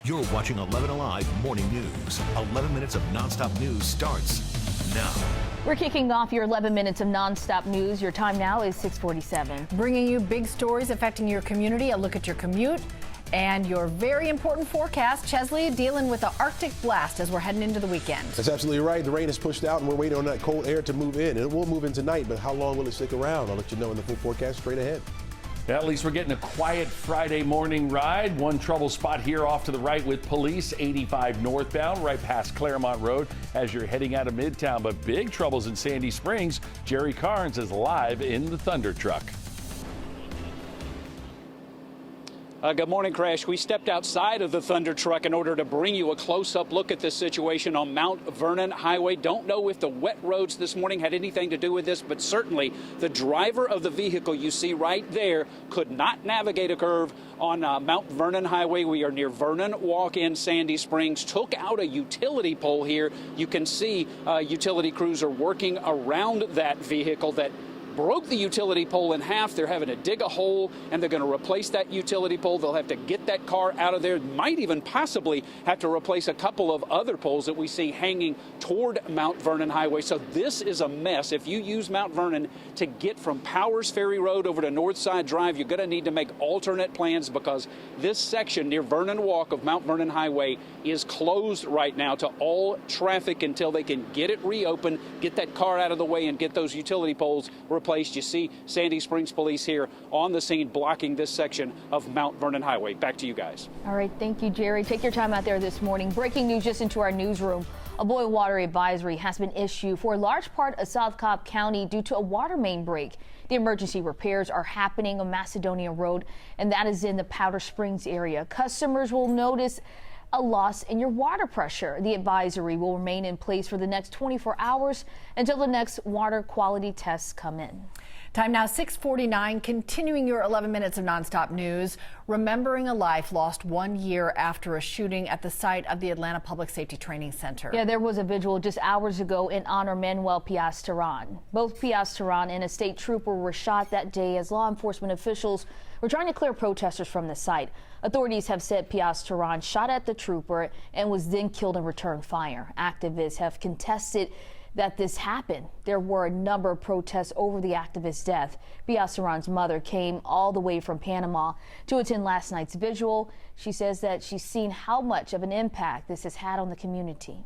You're watching 11 Alive Morning News. 11 minutes of nonstop news starts now. We're kicking off your 11 minutes of nonstop news. Your time now is 6:47. Bringing you big stories affecting your community, a look at your commute, and your very important forecast. Chesley, dealing with the Arctic blast as we're heading into the weekend. That's absolutely right. The rain is pushed out, and we're waiting on that cold air to move in. And it will move in tonight, but how long will it stick around? I'll let you know in the full forecast straight ahead. Yeah, at least we're getting a quiet Friday morning ride. One trouble spot here off to the right with police, 85 northbound, right past Claremont Road as you're heading out of Midtown. But big troubles in Sandy Springs. Jerry Carnes is live in the Thunder Truck. Good morning, Crash. We stepped outside of the Thunder Truck in order to bring you a close-up look at this situation on Mount Vernon Highway. Don't know if the wet roads this morning had anything to do with this, but certainly the driver of the vehicle you see right there could not navigate a curve on Mount Vernon Highway. We are near Vernon Walk in Sandy Springs. Took out a utility pole here. You can see utility crews are working around that vehicle that broke the utility pole in half. They're having to dig a hole, and they're going to replace that utility pole. They'll have to get that car out of there. Might even possibly have to replace a couple of other poles that we see hanging toward Mount Vernon Highway. So this is a mess. If you use Mount Vernon to get from Powers Ferry Road over to Northside Drive, you're going to need to make alternate plans because this section near Vernon Walk of Mount Vernon Highway is closed right now to all traffic until they can get it reopened, get that car out of the way, and get those utility poles replaced. You see Sandy Springs Police here on the scene blocking this section of Mount Vernon Highway. Back to you guys. All right, thank you, Jerry. Take your time out there this morning. Breaking news just into our newsroom. A boil water advisory has been issued for a large part of South Cobb County due to a water main break. The emergency repairs are happening on Macedonia Road, and that is in the Powder Springs area. Customers will notice a loss in your water pressure. The advisory will remain in place for the next 24 hours until the next water quality tests come in. Time now 6:49, continuing your 11 minutes of nonstop news. Remembering a life lost 1 year after a shooting at the site of the Atlanta Public Safety Training Center. Yeah, there was a vigil just hours ago in honor of Manuel Piaz-Teran. Both Piaz-Teran and a state trooper were shot that day as law enforcement officials were trying to clear protesters from the site. Authorities have said Piaz-Teran shot at the trooper and was then killed in return fire. Activists have contested that this happened. There were a number of protests over the activist's death. Piaz-Teran's mother came all the way from Panama to attend last night's vigil. She says that she's seen how much of an impact this has had on the community.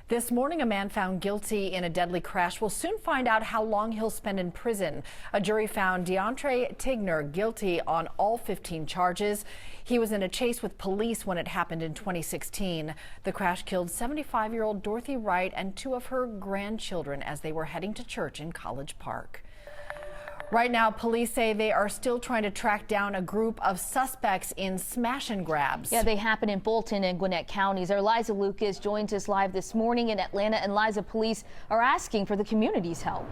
This morning, a man found guilty in a deadly crash will soon find out how long he'll spend in prison. A jury found DeAndre Tigner guilty on all 15 charges. He was in a chase with police when it happened in 2016. The crash killed 75-year-old Dorothy Wright and two of her grandchildren as they were heading to church in College Park. Right now, police say they are still trying to track down a group of suspects in smash and grabs. Yeah, they happen in Fulton and Gwinnett counties. Our Liza Lucas joins us live this morning in Atlanta. And Liza, police are asking for the community's help.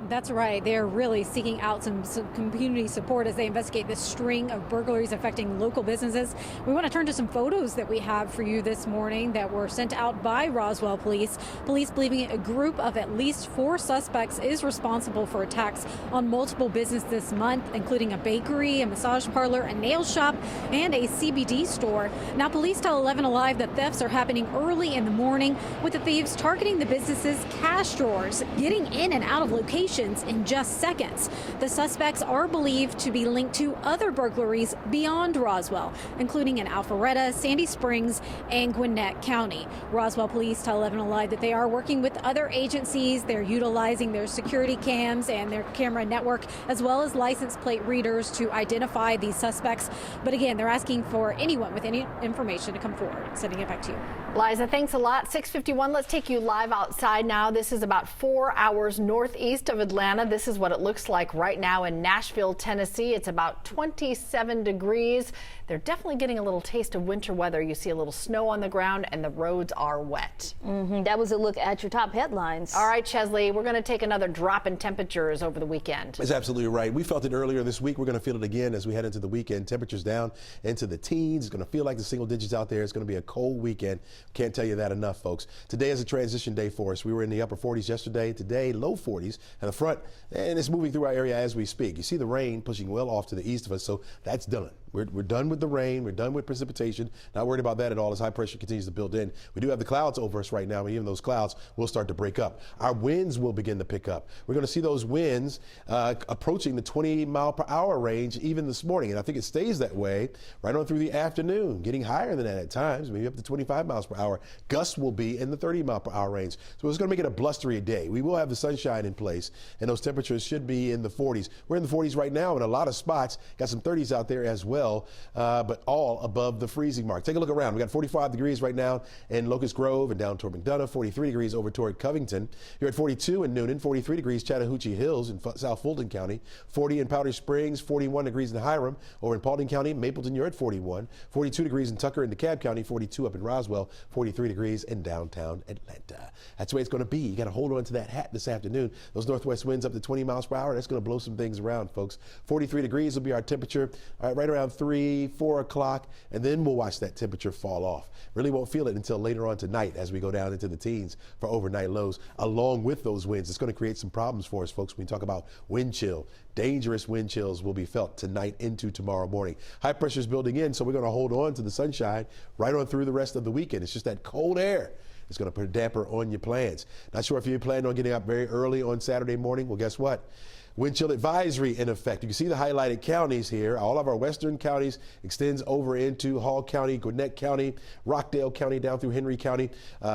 That's right. They're really seeking out some community support as they investigate this string of burglaries affecting local businesses. We want to turn to some photos that we have for you this morning that were sent out by Roswell Police. Police believing a group of at least 4 suspects is responsible for attacks on multiple businesses this month, including a bakery, a massage parlor, a nail shop, and a CBD store. Now, police tell 11 Alive that thefts are happening early in the morning, with the thieves targeting the businesses' cash drawers, getting in and out of locations in just seconds. The suspects are believed to be linked to other burglaries beyond Roswell, including in Alpharetta, Sandy Springs, and Gwinnett County. Roswell Police tell 11 Alive that they are working with other agencies. They're utilizing their security cams and their camera network, as well as license plate readers to identify these suspects. But again, they're asking for anyone with any information to come forward. Sending it back to you. Liza, thanks a lot. 6:51. Let's take you live outside now. This is about 4 hours northeast of Atlanta. This is what it looks like right now in Nashville, Tennessee. It's about 27 degrees. They're definitely getting a little taste of winter weather. You see a little snow on the ground and the roads are wet. That was a look at your top headlines. All right, Chesley, we're going to take another drop in temperatures over the weekend. That's absolutely right. We felt it earlier this week. We're going to feel it again as we head into the weekend. Temperatures down into the teens. It's going to feel like the single digits out there. It's going to be a cold weekend. Can't tell you that enough, folks. Today is a transition day for us. We were in the upper 40s yesterday. Today, low 40s at the front, and it's moving through our area as we speak. You see the rain pushing well off to the east of us, so that's done. We're done with the rain. We're done with precipitation. Not worried about that at all as high pressure continues to build in. We do have the clouds over us right now, and even those clouds will start to break up. Our winds will begin to pick up. We're going to see those winds approaching the 20-mile-per-hour range even this morning, and I think it stays that way right on through the afternoon, getting higher than that at times, maybe up to 25 miles per hour. Gusts will be in the 30-mile-per-hour range. So it's going to make it a blustery day. We will have the sunshine in place, and those temperatures should be in the 40s. We're in the 40s right now in a lot of spots. Got some 30s out there as well, but all above the freezing mark. Take a look around. We got 45 degrees right now in Locust Grove and down toward McDonough, 43 degrees over toward Covington. You're at 42 in Noonan, 43 degrees Chattahoochee Hills in South Fulton County, 40 in Powder Springs, 41 degrees in Hiram. Over in Paulding County, Mapleton, you're at 41, 42 degrees in Tucker and DeKalb County, 42 up in Roswell, 43 degrees in downtown Atlanta. That's the way it's going to be. You got to hold on to that hat this afternoon. Those northwest winds up to 20 miles per hour. That's going to blow some things around, folks. 43 degrees will be our temperature right around 3, 4 o'clock, and then we'll watch that temperature fall off. Really won't feel it until later on tonight as we go down into the teens for overnight lows. Along with those winds, it's going to create some problems for us, folks, when we talk about wind chill. Dangerous wind chills will be felt tonight into tomorrow morning. High pressure is building in, so we're going to hold on to the sunshine right on through the rest of the weekend. It's just that cold air. It's going to put a damper on your plans. Not sure if you plan on getting up very early on Saturday morning. Well, guess what? Wind chill advisory in effect. You can see the highlighted counties here. All of our western counties extends over into Hall County, Gwinnett County, Rockdale County, down through Henry County.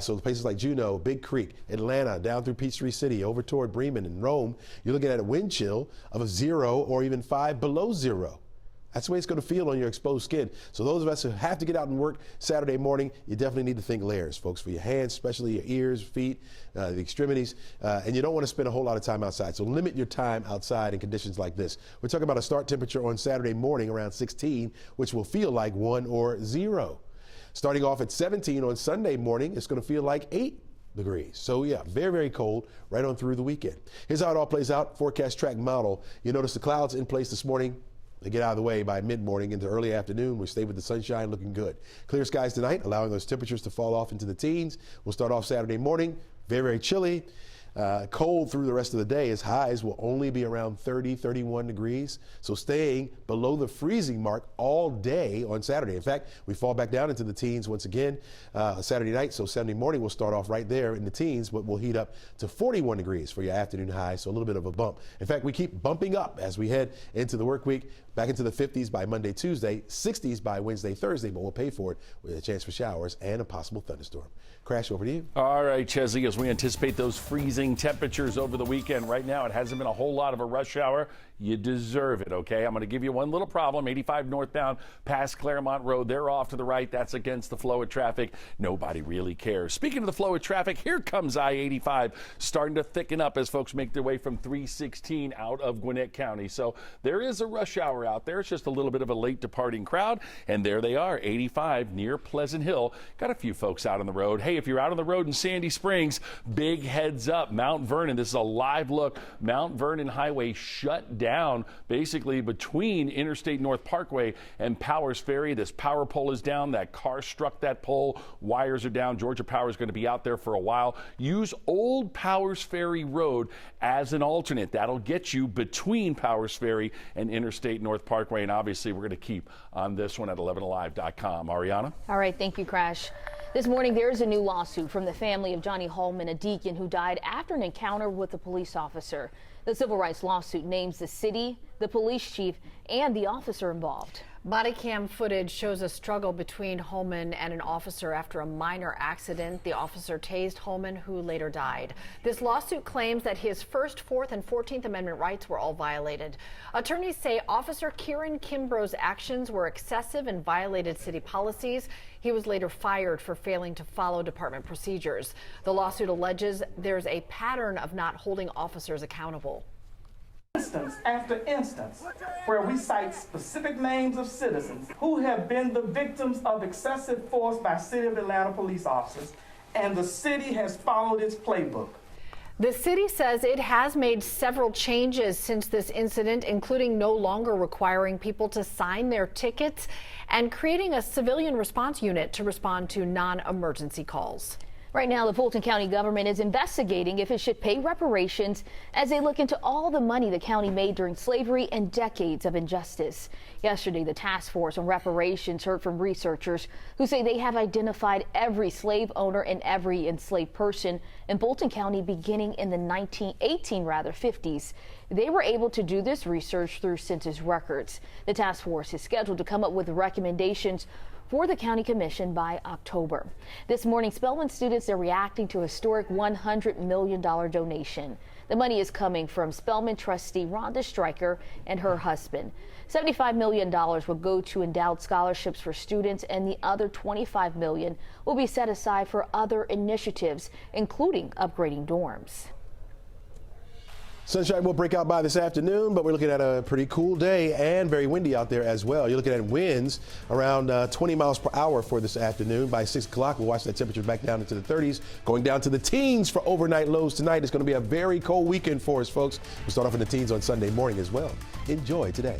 So places like Juneau, Big Creek, Atlanta, down through Peachtree City, over toward Bremen and Rome. You're looking at a wind chill of a 0 or even 5 below 0. That's the way it's going to feel on your exposed skin. So those of us who have to get out and work Saturday morning, you definitely need to think layers, folks, for your hands, especially your ears, feet, the extremities, and you don't want to spend a whole lot of time outside. So limit your time outside in conditions like this. We're talking about a start temperature on Saturday morning around 16, which will feel like 1 or 0. Starting off at 17 on Sunday morning, it's going to feel like 8 degrees. So yeah, very, very cold right on through the weekend. Here's how it all plays out. Forecast track model. You notice the clouds in place this morning. They get out of the way by mid-morning into early afternoon. We stay with the sunshine looking good. Clear skies tonight, allowing those temperatures to fall off into the teens. We'll start off Saturday morning, very, very chilly. Cold through the rest of the day as highs will only be around 30, 31 degrees. So staying below the freezing mark all day on Saturday. In fact, we fall back down into the teens once again Saturday night. So Sunday morning we'll start off right there in the teens, but we'll heat up to 41 degrees for your afternoon high. So a little bit of a bump. In fact, we keep bumping up as we head into the work week. Back into the 50s by Monday, Tuesday, 60s by Wednesday, Thursday, but we'll pay for it with a chance for showers and a possible thunderstorm. Crash, over to you. All right, Chesley, as we anticipate those freezing temperatures over the weekend, right now it hasn't been a whole lot of a rush hour. You deserve it, okay? I'm going to give you one little problem. 85 northbound past Claremont Road. They're off to the right. That's against the flow of traffic. Nobody really cares. Speaking of the flow of traffic, here comes I-85 starting to thicken up as folks make their way from 316 out of Gwinnett County. So there is a rush hour out there. It's just a little bit of a late departing crowd. And there they are, 85 near Pleasant Hill. Got a few folks out on the road. Hey, if you're out on the road in Sandy Springs, big heads up. Mount Vernon, this is a live look. Mount Vernon Highway shut down basically between Interstate North Parkway and Powers Ferry. This power pole is down. That car struck that pole. Wires are down. Georgia Power is going to be out there for a while. Use Old Powers Ferry Road as an alternate. That'll get you between Powers Ferry and Interstate North Parkway. And obviously, we're going to keep on this one at 11alive.com. Ariana? All right. Thank you, Crash. This morning, there's a new lawsuit from the family of Johnny Hallman, a deacon who died after an encounter with a police officer. The civil rights lawsuit names the city, the police chief, and the officer involved. Body cam footage shows a struggle between Holman and an officer after a minor accident. The officer tased Holman, who later died. This lawsuit claims that his First, Fourth, and 14th Amendment rights were all violated. Attorneys say Officer Kieran Kimbrough's actions were excessive and violated city policies. He was later fired for failing to follow department procedures. The lawsuit alleges there's a pattern of not holding officers accountable. Instance after instance where we cite specific names of citizens who have been the victims of excessive force by City of Atlanta police officers, and the city has followed its playbook. The city says it has made several changes since this incident, including no longer requiring people to sign their tickets and creating a civilian response unit to respond to non-emergency calls. Right now, the Fulton County government is investigating if it should pay reparations as they look into all the money the county made during slavery and decades of injustice. Yesterday, the task force on reparations heard from researchers who say they have identified every slave owner and every enslaved person in Fulton County beginning in the 50s. They were able to do this research through census records. The task force is scheduled to come up with recommendations for the county commission by October. This morning, Spelman students are reacting to a historic $100 million donation. The money is coming from Spelman trustee Rhonda Stryker and her husband. $75 million will go to endowed scholarships for students, and the other $25 million will be set aside for other initiatives, including upgrading dorms. Sunshine will break out by this afternoon, but we're looking at a pretty cool day and very windy out there as well. You're looking at winds around 20 miles per hour for this afternoon. By 6 o'clock, we'll watch that temperature back down into the 30s, going down to the teens for overnight lows tonight. It's going to be a very cold weekend for us, folks. We'll start off in the teens on Sunday morning as well. Enjoy today.